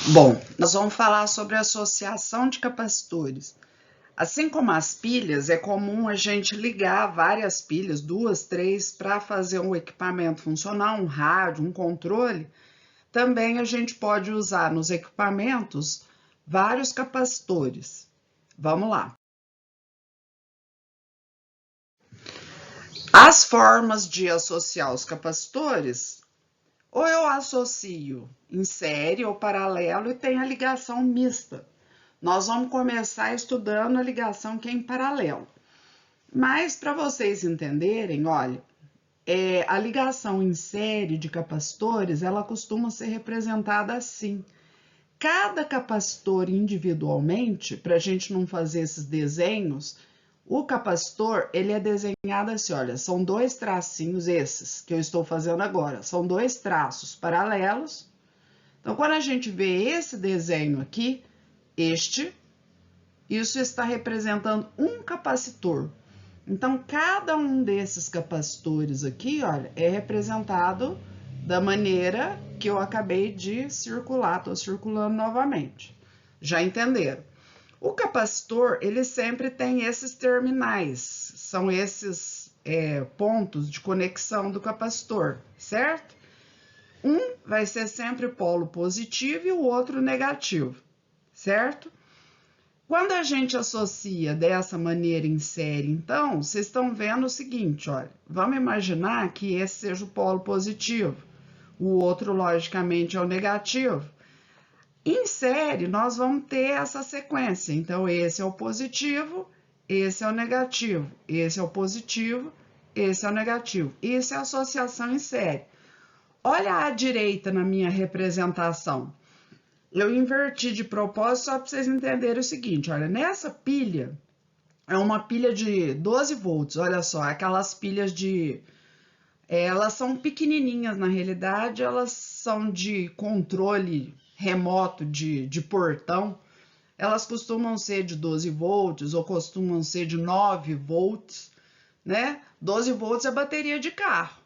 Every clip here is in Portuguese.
Bom, nós vamos falar sobre a associação de capacitores. Assim como as pilhas, é comum a gente ligar várias pilhas, 2, 3, para fazer um equipamento funcionar, um rádio, um controle. Também a gente pode usar nos equipamentos vários capacitores. Vamos lá. As formas de associar os capacitores, ou eu associo em série ou paralelo e tem a ligação mista. Nós vamos começar estudando a ligação que é em paralelo. Mas para vocês entenderem, olha, a ligação em série de capacitores, ela costuma ser representada assim. Cada capacitor individualmente, para a gente não fazer esses desenhos, o capacitor, ele é desenhado assim, olha, são dois tracinhos esses que eu estou fazendo agora, são dois traços paralelos. Então, quando a gente vê esse desenho aqui, isso está representando um capacitor. Então, cada um desses capacitores aqui, olha, é representado da maneira que eu acabei de circular, estou circulando novamente. Já entenderam? O capacitor, ele sempre tem esses terminais, são esses pontos de conexão do capacitor, certo? Um vai ser sempre polo positivo e o outro negativo, certo? Quando a gente associa dessa maneira em série, então, vocês estão vendo o seguinte, olha, vamos imaginar que esse seja o polo positivo, o outro, logicamente, é o negativo. Em série, nós vamos ter essa sequência, então, esse é o positivo, esse é o negativo, esse é o positivo, esse é o negativo. Isso é associação em série. Olha à direita na minha representação. Eu inverti de propósito só para vocês entenderem o seguinte, olha, nessa pilha, é uma pilha de 12 volts, olha só, aquelas pilhas de... elas são pequenininhas na realidade, elas são de controle remoto de portão, elas costumam ser de 12 volts ou costumam ser de 9 volts, né? 12 volts é bateria de carro.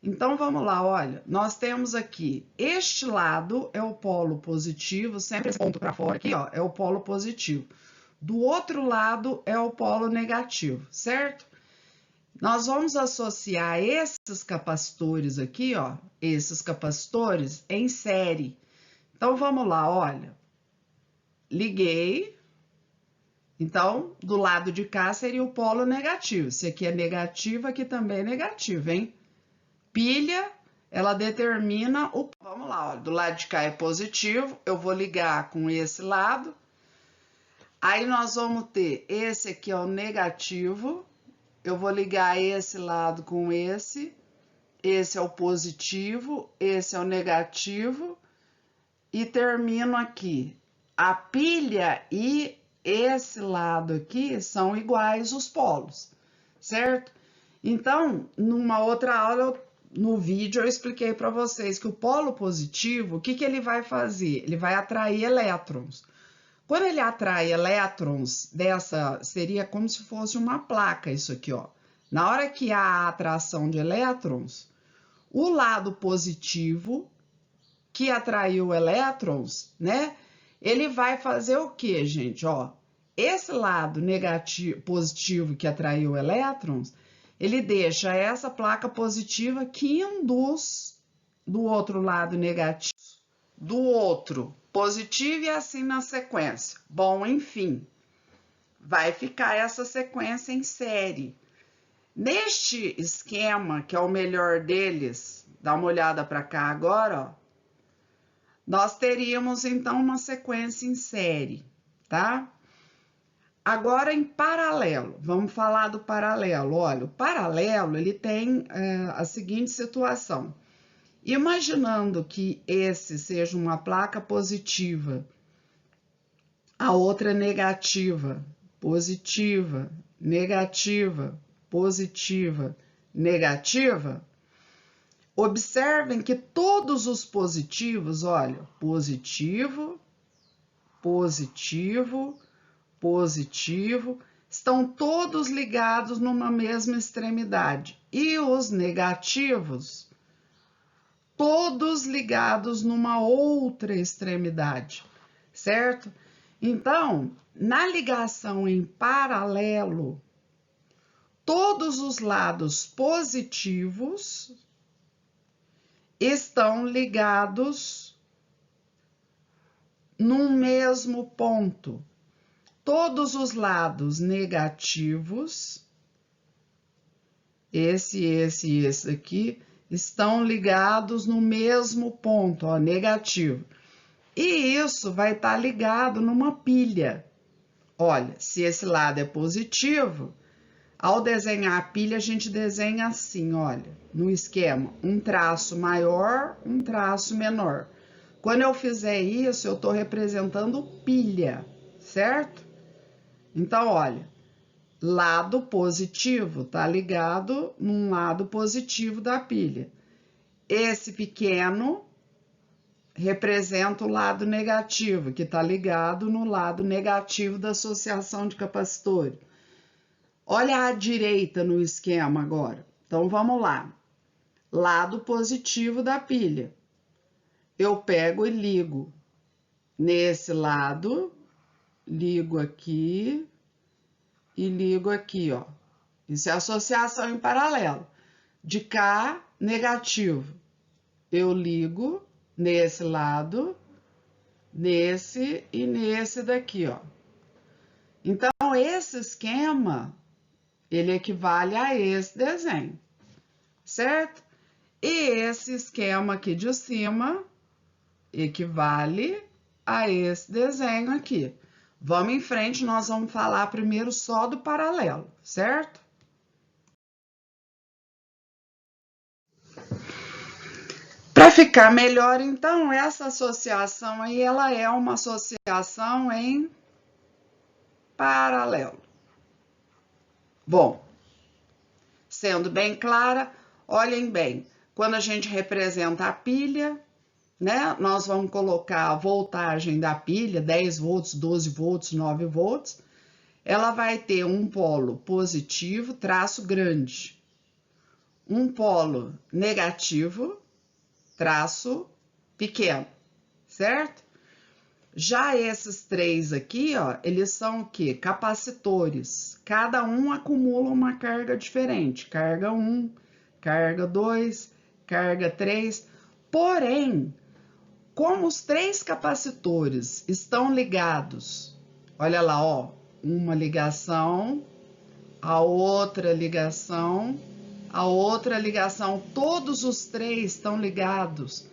Então, vamos lá, olha, nós temos aqui, este lado é o polo positivo, sempre esse ponto para fora aqui, ó, é o polo positivo. Do outro lado é o polo negativo, certo? Nós vamos associar esses capacitores aqui, ó, esses capacitores em série. Então, vamos lá, olha, liguei. Então, do lado de cá seria o polo negativo. Esse aqui é negativo, aqui também é negativo, hein? Pilha, ela determina o... Vamos lá, ó, do lado de cá é positivo, eu vou ligar com esse lado. Aí nós vamos ter esse aqui é o negativo, eu vou ligar esse lado com esse é o positivo, esse é o negativo, e termino aqui. A pilha e esse lado aqui são iguais os polos, certo? Então, numa outra aula, no vídeo, eu expliquei para vocês que o polo positivo, o que ele vai fazer? Ele vai atrair elétrons. Quando ele atrai elétrons, seria como se fosse uma placa isso aqui, ó. Na hora que há a atração de elétrons, o lado positivo, que atraiu elétrons, né? Ele vai fazer o que, gente? Ó, esse lado negativo, positivo que atraiu elétrons, ele deixa essa placa positiva que induz do outro lado negativo, do outro positivo e assim na sequência. Bom, enfim, vai ficar essa sequência em série. Neste esquema, que é o melhor deles, dá uma olhada para cá agora, ó, nós teríamos então uma sequência em série, tá? Agora em paralelo, vamos falar do paralelo. Olha, o paralelo ele tem a seguinte situação. Imaginando que esse seja uma placa positiva, a outra negativa, positiva, negativa, positiva, negativa, observem que todos os positivos, olha, positivo, positivo, positivo, estão todos ligados numa mesma extremidade. E os negativos, todos ligados numa outra extremidade, certo? Então, na ligação em paralelo, todos os lados positivos estão ligados num mesmo ponto. Todos os lados negativos, esse e esse aqui, estão ligados no mesmo ponto, ó, negativo. E isso vai estar ligado numa pilha. Olha, se esse lado é positivo, ao desenhar a pilha, a gente desenha assim, olha, no esquema, um traço maior, um traço menor. Quando eu fizer isso, eu estou representando pilha, certo? Então, olha, lado positivo está ligado num lado positivo da pilha. Esse pequeno representa o lado negativo, que está ligado no lado negativo da associação de capacitores. Olha à direita no esquema agora. Então, vamos lá. Lado positivo da pilha. Eu pego e ligo nesse lado, ligo aqui e ligo aqui, ó. Isso é associação em paralelo. De cá, negativo. Eu ligo nesse lado, nesse e nesse daqui, ó. Então, esse esquema, ele equivale a esse desenho, certo? E esse esquema aqui de cima equivale a esse desenho aqui. Vamos em frente, nós vamos falar primeiro só do paralelo, certo? Para ficar melhor, então, essa associação aí, ela é uma associação em paralelo. Bom, sendo bem clara, olhem bem, quando a gente representa a pilha, né, nós vamos colocar a voltagem da pilha, 10 volts, 12 volts, 9 volts, ela vai ter um polo positivo, traço grande, um polo negativo, traço pequeno, certo? Já esses três aqui, ó, eles são o quê? Capacitores. Cada um acumula uma carga diferente. Carga 1, carga 2, carga 3. Porém, como os três capacitores estão ligados, olha lá, ó, uma ligação, a outra ligação, todos os três estão ligados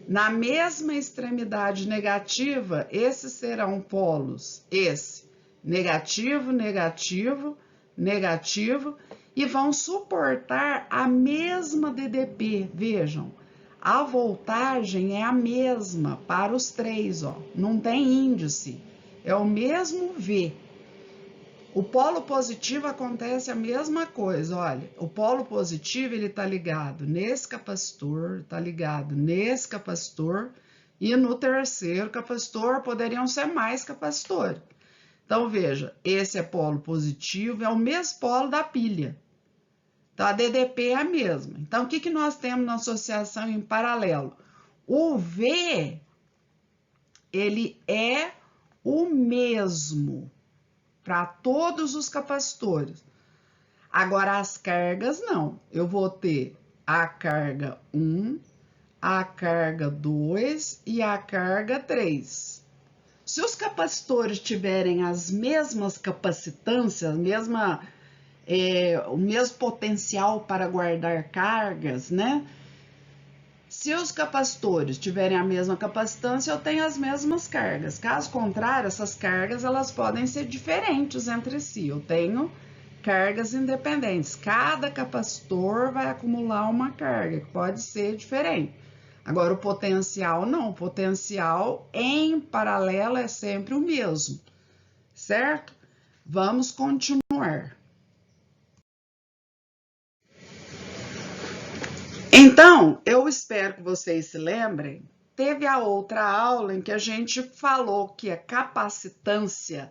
na mesma extremidade negativa. Esses serão polos, esse, negativo, negativo, negativo, e vão suportar a mesma DDP, vejam, a voltagem é a mesma para os três, ó, não tem índice, é o mesmo V. O polo positivo acontece a mesma coisa, olha, o polo positivo ele está ligado nesse capacitor, está ligado nesse capacitor, e no terceiro capacitor poderiam ser mais capacitores. Então, veja, esse é polo positivo, é o mesmo polo da pilha. Então, a DDP é a mesma. Então, o que nós temos na associação em paralelo? O V, ele é o mesmo para todos os capacitores. Agora, as cargas, não. Eu vou ter a carga 1, a carga 2 e a carga 3. Se os capacitores tiverem as mesmas capacitâncias, o mesmo potencial para guardar cargas, né? Se os capacitores tiverem a mesma capacitância, eu tenho as mesmas cargas. Caso contrário, essas cargas elas podem ser diferentes entre si. Eu tenho cargas independentes. Cada capacitor vai acumular uma carga que pode ser diferente. Agora, o potencial não. O potencial em paralelo é sempre o mesmo, certo? Vamos continuar. Então, eu espero que vocês se lembrem, teve a outra aula em que a gente falou que a capacitância,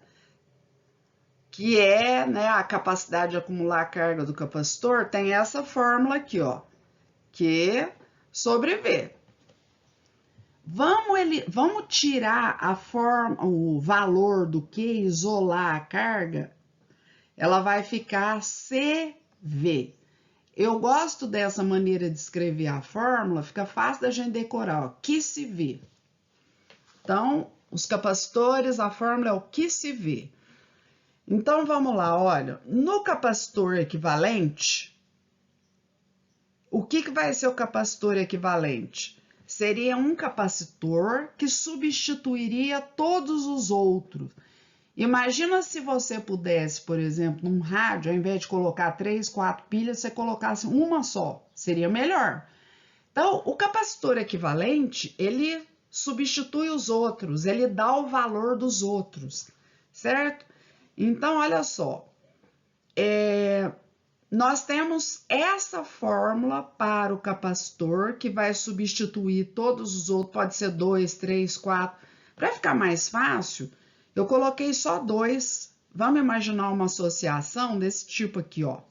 que é, né, a capacidade de acumular a carga do capacitor, tem essa fórmula aqui, ó, Q sobre V. Vamos tirar o valor do Q, isolar a carga, ela vai ficar CV. Eu gosto dessa maneira de escrever a fórmula, fica fácil da gente decorar, ó, que se vê. Então, os capacitores, a fórmula é o que se vê. Então, vamos lá, olha, no capacitor equivalente, o que vai ser o capacitor equivalente? Seria um capacitor que substituiria todos os outros. Imagina se você pudesse, por exemplo, num rádio, ao invés de colocar 3, 4 pilhas, você colocasse uma só, seria melhor. Então, o capacitor equivalente, ele substitui os outros, ele dá o valor dos outros, certo? Então, olha só, nós temos essa fórmula para o capacitor que vai substituir todos os outros, pode ser 2, 3, 4. Para ficar mais fácil, eu coloquei só 2. Vamos imaginar uma associação desse tipo aqui, ó.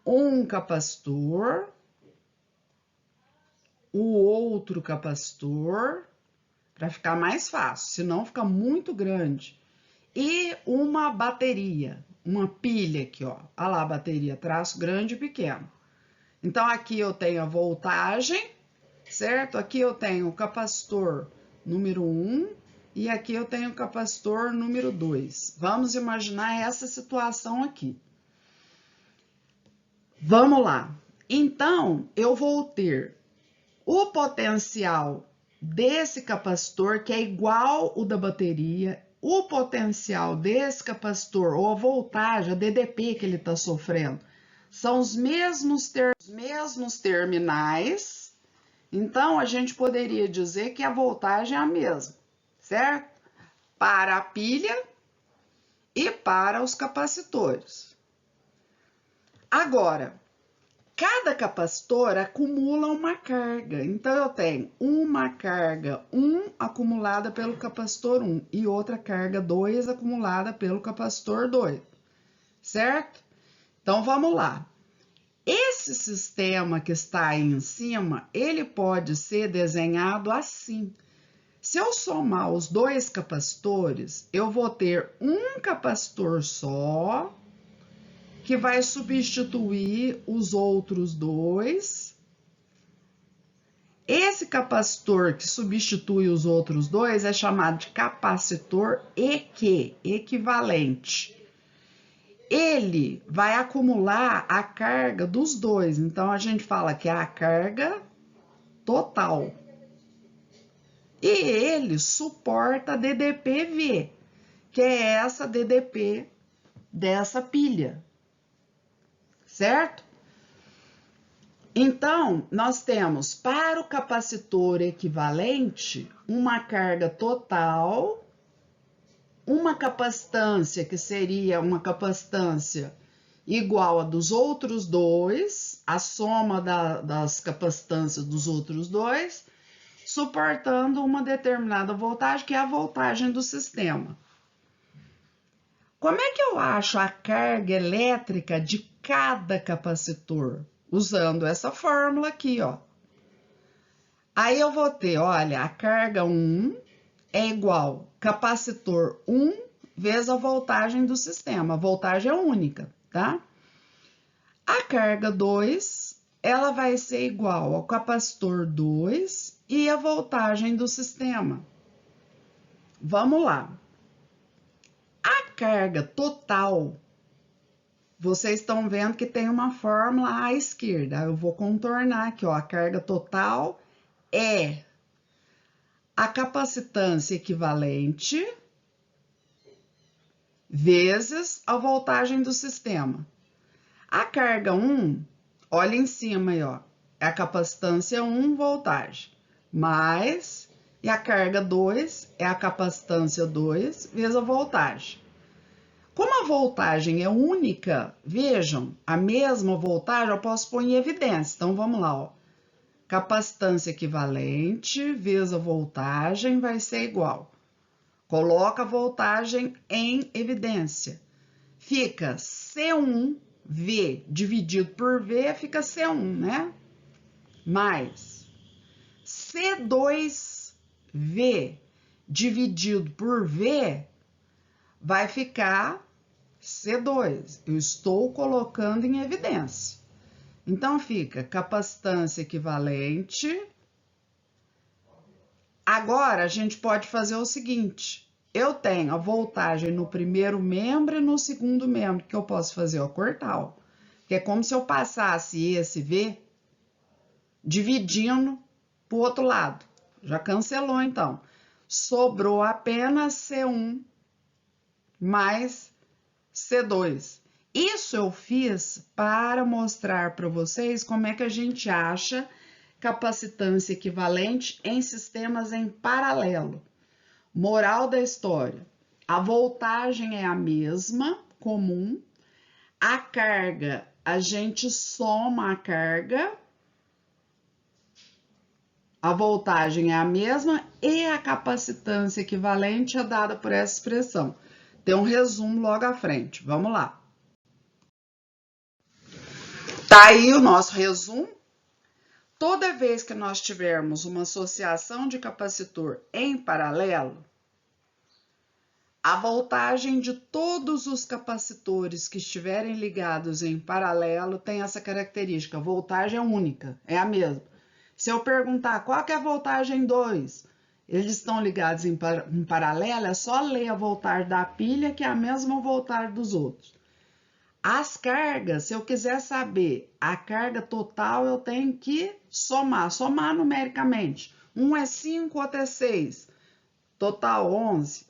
Um capacitor, o outro capacitor, para ficar mais fácil, senão fica muito grande. E uma bateria, uma pilha aqui, ó. Olha lá a bateria, traço grande e pequeno. Então, aqui eu tenho a voltagem, certo? Aqui eu tenho o capacitor número 1 e aqui eu tenho o capacitor número 2. Vamos imaginar essa situação aqui. Vamos lá. Então, eu vou ter o potencial desse capacitor, que é igual o da bateria, o potencial desse capacitor, ou a voltagem, a DDP que ele está sofrendo, são os mesmos terminais. Então, a gente poderia dizer que a voltagem é a mesma, certo? Para a pilha e para os capacitores. Agora, cada capacitor acumula uma carga. Então, eu tenho uma carga 1 acumulada pelo capacitor 1 e outra carga 2 acumulada pelo capacitor 2, certo? Então, vamos lá. Esse sistema que está aí em cima, ele pode ser desenhado assim. Se eu somar os dois capacitores, eu vou ter um capacitor só, que vai substituir os outros dois. Esse capacitor que substitui os outros dois é chamado de capacitor equivalente. Ele vai acumular a carga dos dois, então a gente fala que é a carga total. E ele suporta DDP-V, que é essa DDP dessa pilha, certo? Então, nós temos para o capacitor equivalente uma carga total, uma capacitância que seria uma capacitância igual a dos outros dois, a soma das capacitâncias dos outros dois, suportando uma determinada voltagem, que é a voltagem do sistema. Como é que eu acho a carga elétrica de cada capacitor? Usando essa fórmula aqui, ó. Aí eu vou ter, olha, a carga 1 é igual capacitor 1 vezes a voltagem do sistema. A voltagem é única, tá? A carga 2, ela vai ser igual ao capacitor 2 e a voltagem do sistema. Vamos lá. A carga total, vocês estão vendo que tem uma fórmula à esquerda. Eu vou contornar aqui, ó. A carga total é a capacitância equivalente vezes a voltagem do sistema. A carga 1, olha em cima aí, ó. É a capacitância 1, voltagem, mais, e a carga 2 é a capacitância 2 vezes a voltagem. Como a voltagem é única, vejam, a mesma voltagem eu posso pôr em evidência. Então, vamos lá, ó. Capacitância equivalente vezes a voltagem vai ser igual. Coloca a voltagem em evidência. Fica C1V dividido por V, fica C1, né? Mais C2V dividido por V vai ficar C2. Eu estou colocando em evidência. Então, fica capacitância equivalente. Agora, a gente pode fazer o seguinte. Eu tenho a voltagem no primeiro membro e no segundo membro. O que eu posso fazer? Eu cortar, ó. Que é como se eu passasse esse V dividindo para o outro lado. Já cancelou, então. Sobrou apenas C1 mais C2. Isso eu fiz para mostrar para vocês como é que a gente acha capacitância equivalente em sistemas em paralelo. Moral da história: a voltagem é a mesma, comum. A carga, a gente soma a carga. A voltagem é a mesma e a capacitância equivalente é dada por essa expressão. Tem um resumo logo à frente. Vamos lá. Tá aí o nosso resumo. Toda vez que nós tivermos uma associação de capacitor em paralelo, a voltagem de todos os capacitores que estiverem ligados em paralelo tem essa característica. A voltagem é única, é a mesma. Se eu perguntar qual que é a voltagem 2, eles estão ligados em paralelo, é só ler a voltagem da pilha, que é a mesma voltagem dos outros. As cargas, se eu quiser saber a carga total, eu tenho que somar numericamente. Um é 5, outro é 6, total 11.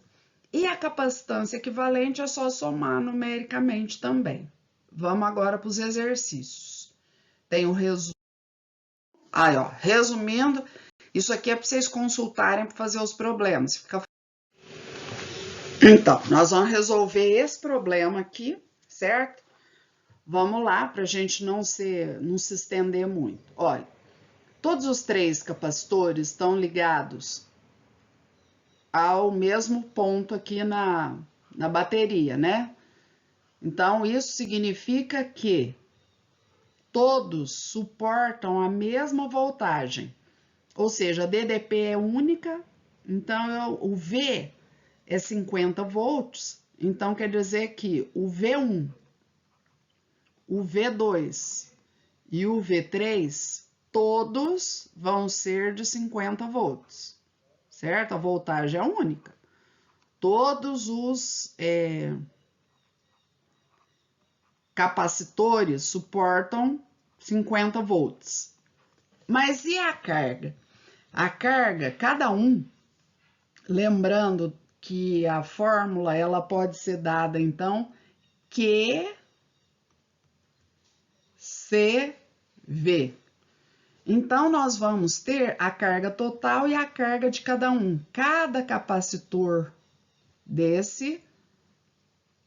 E a capacitância equivalente é só somar numericamente também. Vamos agora para os exercícios. Tem o resumo. Aí, ó, resumindo, isso aqui é para vocês consultarem para fazer os problemas. Então, nós vamos resolver esse problema aqui, certo? Vamos lá, para a gente não se estender muito. Olha, todos os três capacitores estão ligados ao mesmo ponto aqui na bateria, né? Então, isso significa que todos suportam a mesma voltagem, ou seja, a DDP é única, então o V é 50 volts, então quer dizer que o V1, o V2 e o V3, todos vão ser de 50 volts, certo? A voltagem é única. Todos os capacitores suportam 50 volts. Mas e a carga? A carga, cada um, lembrando que a fórmula ela pode ser dada, então, QCV. Então, nós vamos ter a carga total e a carga de cada um. Cada capacitor desse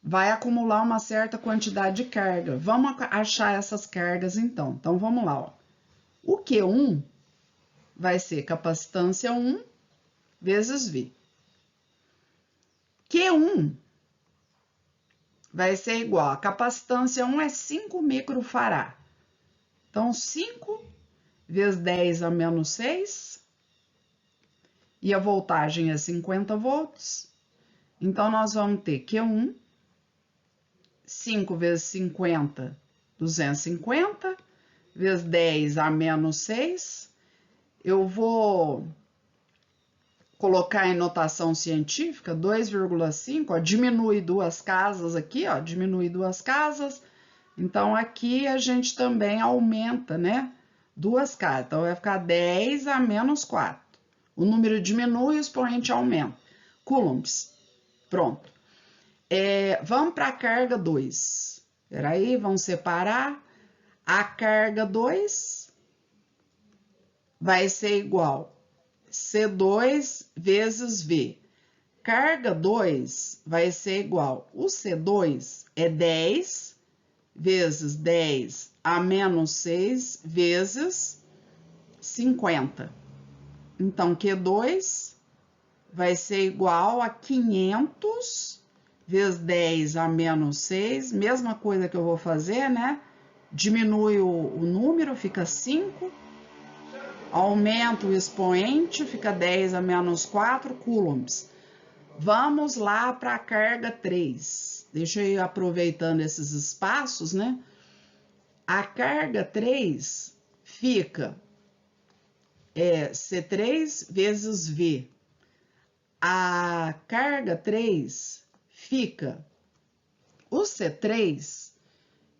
vai acumular uma certa quantidade de carga. Vamos achar essas cargas, então. Então, vamos lá, ó. O Q1 vai ser capacitância 1 vezes V. Q1 vai ser igual, a capacitância 1 é 5 microfarad. Então, 5 vezes 10 a menos 6, e a voltagem é 50 volts. Então, nós vamos ter Q1, 5 vezes 50, 250, vezes 10 a menos 6. Eu vou colocar em notação científica, 2,5, ó, diminui duas casas aqui, ó, diminui duas casas. Então, aqui a gente também aumenta, né, duas casas. Então, vai ficar 10 a menos 4. O número diminui, o expoente aumenta. Coulombs. Pronto. Vamos para a carga 2. Espera aí, vamos separar. A carga 2 vai ser igual C2 vezes V. Carga 2 vai ser igual, o C2 é 10 vezes 10 a menos 6 vezes 50. Então, Q2 vai ser igual a 500 vezes 10 a menos 6, mesma coisa que eu vou fazer, né? Diminui o número, fica 5. Aumenta o expoente, fica 10 a menos 4 coulombs. Vamos lá para a carga 3. Deixa eu ir aproveitando esses espaços, né? A carga 3 fica C3 vezes V. A carga 3 fica... O C3,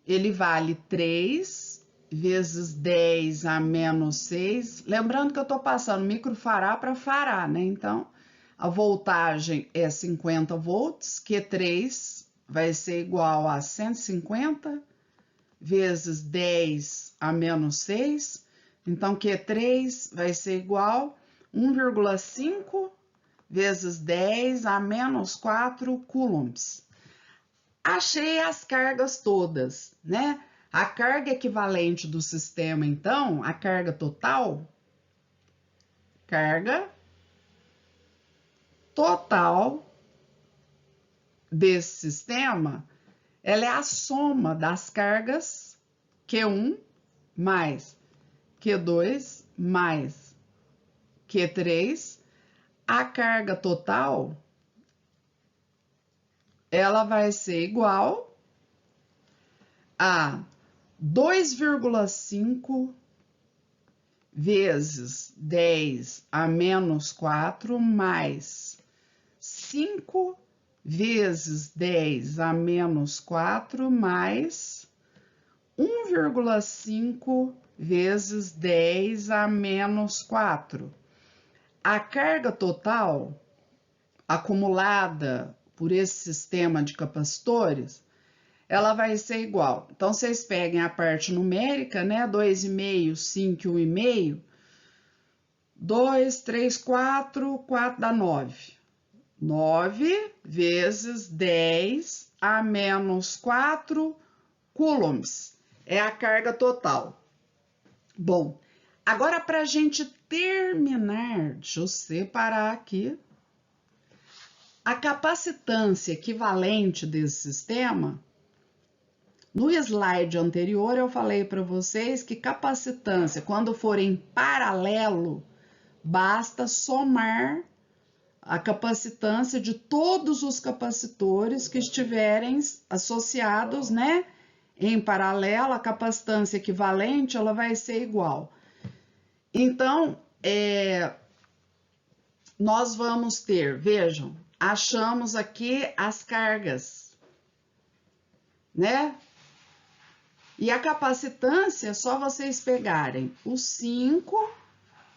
ele vale 3 vezes 10 a menos 6. Lembrando que eu estou passando microfará para fará, né? Então, a voltagem é 50 volts, Q3 vai ser igual a 150 vezes 10 a menos 6. Então, Q3 vai ser igual a 1,5 vezes 10 a menos 4 coulombs. Achei as cargas todas, né? A carga equivalente do sistema, então, a carga total desse sistema, ela é a soma das cargas Q1 mais Q2 mais Q3. A carga total, ela vai ser igual a 2,5 vezes 10 a menos 4 mais 5 vezes 10 a menos 4 mais 1,5 vezes 10 a menos 4. A carga total acumulada por esse sistema de capacitores, ela vai ser igual. Então, vocês peguem a parte numérica, né? 2,5, 5 e 1,5. 2, 3, 4, 4 dá 9. 9 vezes 10 a menos 4 coulombs. É a carga total. Bom, agora para a gente terminar, deixa eu separar aqui. A capacitância equivalente desse sistema, no slide anterior eu falei para vocês que capacitância, quando for em paralelo, basta somar a capacitância de todos os capacitores que estiverem associados, né? Em paralelo, a capacitância equivalente, ela vai ser igual. Então, nós vamos ter, vejam, achamos aqui as cargas, né? E a capacitância é só vocês pegarem o 5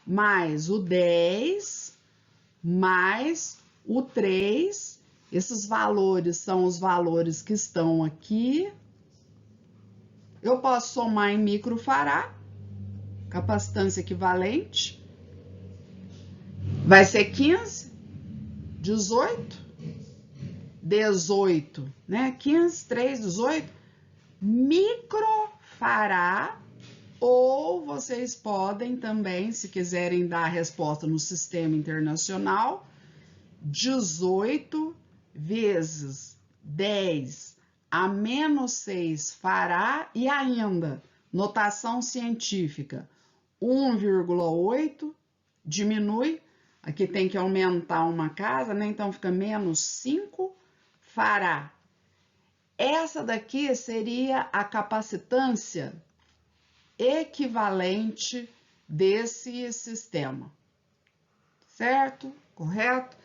mais o 10 mais o 3. Esses valores são os valores que estão aqui. Eu posso somar em microfará, capacitância equivalente. Vai ser 15, 18, 18, né? 15, 3, 18, microfará, ou vocês podem também, se quiserem dar a resposta no sistema internacional, 18 vezes 10 a menos 6 fará, e ainda, notação científica, 1,8, diminui. Aqui tem que aumentar uma casa, né? Então, fica menos 5 fará. Essa daqui seria a capacitância equivalente desse sistema. Certo? Correto?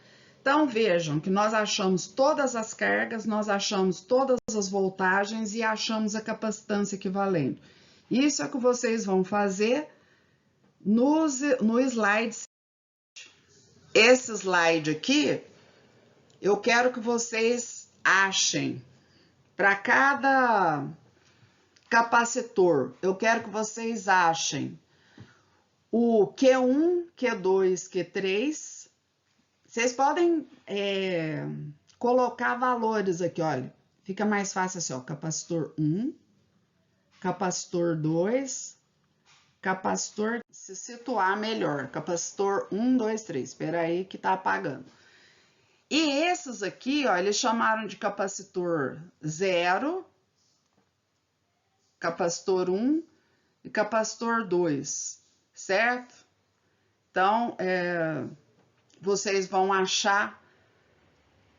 Então, vejam que nós achamos todas as cargas, nós achamos todas as voltagens e achamos a capacitância equivalente. Isso é o que vocês vão fazer no slide. Esse slide aqui, eu quero que vocês achem para cada capacitor, eu quero que vocês achem o Q1, Q2, Q3. Vocês podem colocar valores aqui, olha, fica mais fácil assim, ó, capacitor 1, capacitor 2, capacitor, se situar melhor, capacitor 1, 2, 3, espera aí que tá apagando. E esses aqui, ó, eles chamaram de capacitor 0, capacitor 1 e capacitor 2, certo? Então, vocês vão achar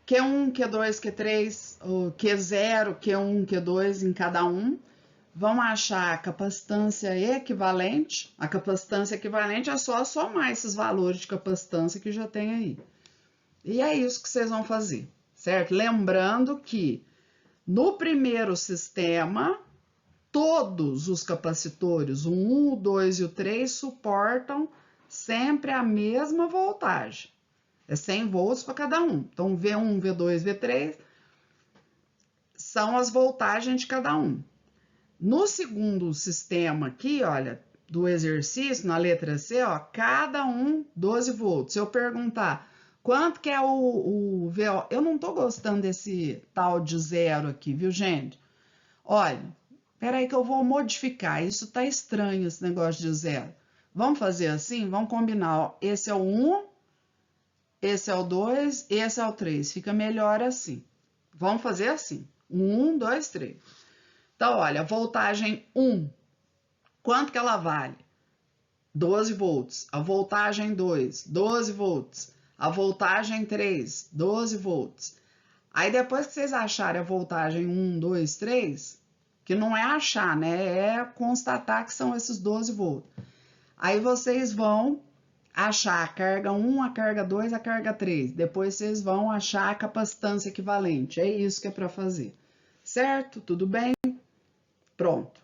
Q1, Q2, Q3, Q0, Q1, Q2 em cada um. Vão achar a capacitância equivalente. A capacitância equivalente é só somar esses valores de capacitância que já tem aí. E é isso que vocês vão fazer, certo? Lembrando que no primeiro sistema, todos os capacitores, o 1, o 2 e o 3, suportam sempre a mesma voltagem. É 100 volts para cada um. Então, V1, V2, V3 são as voltagens de cada um. No segundo sistema aqui, olha, do exercício, na letra C, ó, cada um 12 volts. Se eu perguntar quanto que é o VO, eu não tô gostando desse tal de zero aqui, viu, gente? Olha, peraí que eu vou modificar, isso tá estranho, esse negócio de zero. Vamos fazer assim? Vamos combinar, ó, esse é o 1, esse é o 2, esse é o 3. Fica melhor assim. Vamos fazer assim, 1, 2, 3. Então, olha, a voltagem 1, quanto que ela vale? 12 volts. A voltagem 2, 12 volts. A voltagem 3, 12 volts. Aí, depois que vocês acharem a voltagem 1, 2, 3, que não é achar, né? É constatar que são esses 12 volts. Aí, vocês vão achar a carga 1, a carga 2, a carga 3. Depois, vocês vão achar a capacitância equivalente. É isso que é para fazer. Certo? Tudo bem? Pronto.